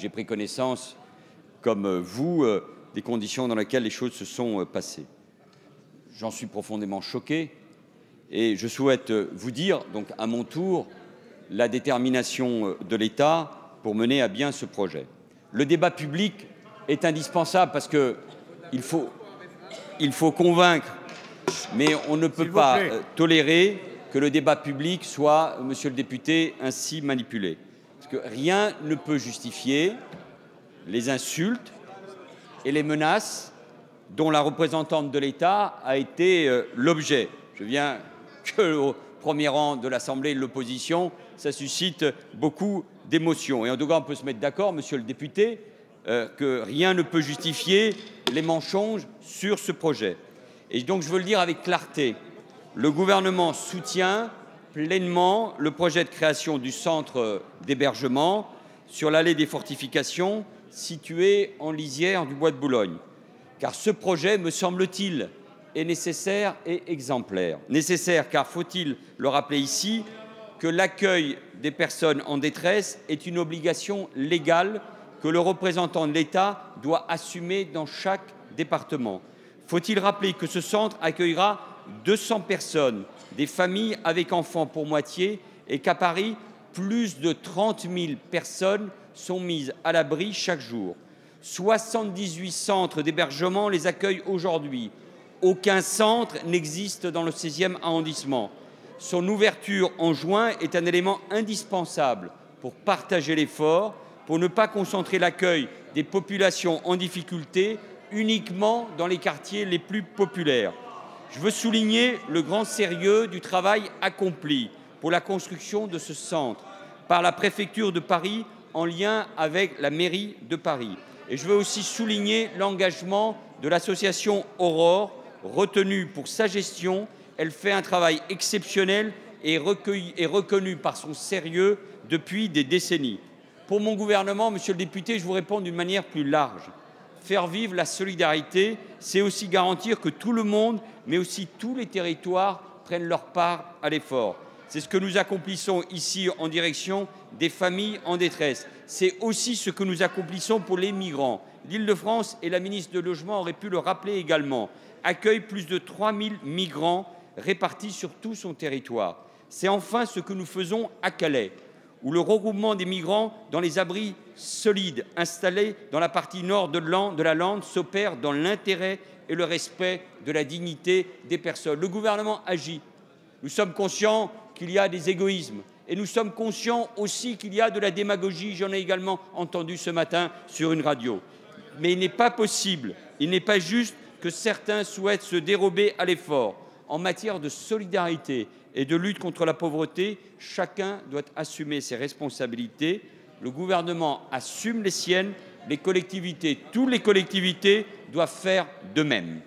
J'ai pris connaissance, comme vous, des conditions dans lesquelles les choses se sont passées. J'en suis profondément choqué et je souhaite vous dire, donc à mon tour, la détermination de l'État pour mener à bien ce projet. Le débat public est indispensable parce qu'il faut convaincre, mais on ne peut pas tolérer que le débat public soit, monsieur le député, ainsi manipulé. Parce que rien ne peut justifier les insultes et les menaces dont la représentante de l'État a été l'objet. Je viens qu'au premier rang de l'Assemblée de l'opposition, ça suscite beaucoup d'émotions. Et en tout cas, on peut se mettre d'accord, monsieur le député, que rien ne peut justifier les mensonges sur ce projet. Et donc, je veux le dire avec clarté, le gouvernement soutient pleinement le projet de création du centre d'hébergement sur l'allée des fortifications situé en lisière du bois de Boulogne. Car ce projet, me semble-t-il, est nécessaire et exemplaire. Nécessaire car, faut-il le rappeler ici, que l'accueil des personnes en détresse est une obligation légale que le représentant de l'État doit assumer dans chaque département. Faut-il rappeler que ce centre accueillera 200 personnes, des familles avec enfants pour moitié, et qu'à Paris, plus de 30 000 personnes sont mises à l'abri chaque jour. 78 centres d'hébergement les accueillent aujourd'hui. Aucun centre n'existe dans le 16e arrondissement. Son ouverture en juin est un élément indispensable pour partager l'effort, pour ne pas concentrer l'accueil des populations en difficulté uniquement dans les quartiers les plus populaires. Je veux souligner le grand sérieux du travail accompli pour la construction de ce centre par la préfecture de Paris en lien avec la mairie de Paris. Et je veux aussi souligner l'engagement de l'association Aurore, retenue pour sa gestion. Elle fait un travail exceptionnel et reconnu par son sérieux depuis des décennies. Pour mon gouvernement, monsieur le député, je vous réponds d'une manière plus large. Faire vivre la solidarité, c'est aussi garantir que tout le monde, mais aussi tous les territoires, prennent leur part à l'effort. C'est ce que nous accomplissons ici en direction des familles en détresse. C'est aussi ce que nous accomplissons pour les migrants. L'Île-de-France, et la ministre du Logement aurait pu le rappeler également, accueille plus de 3 000 migrants répartis sur tout son territoire. C'est enfin ce que nous faisons à Calais, où le regroupement des migrants dans les abris solides installés dans la partie nord de la Lande s'opère dans l'intérêt et le respect de la dignité des personnes. Le gouvernement agit. Nous sommes conscients qu'il y a des égoïsmes et nous sommes conscients aussi qu'il y a de la démagogie. J'en ai également entendu ce matin sur une radio. Mais il n'est pas possible, il n'est pas juste que certains souhaitent se dérober à l'effort. En matière de solidarité et de lutte contre la pauvreté, chacun doit assumer ses responsabilités. Le gouvernement assume les siennes, les collectivités, toutes les collectivités doivent faire de même.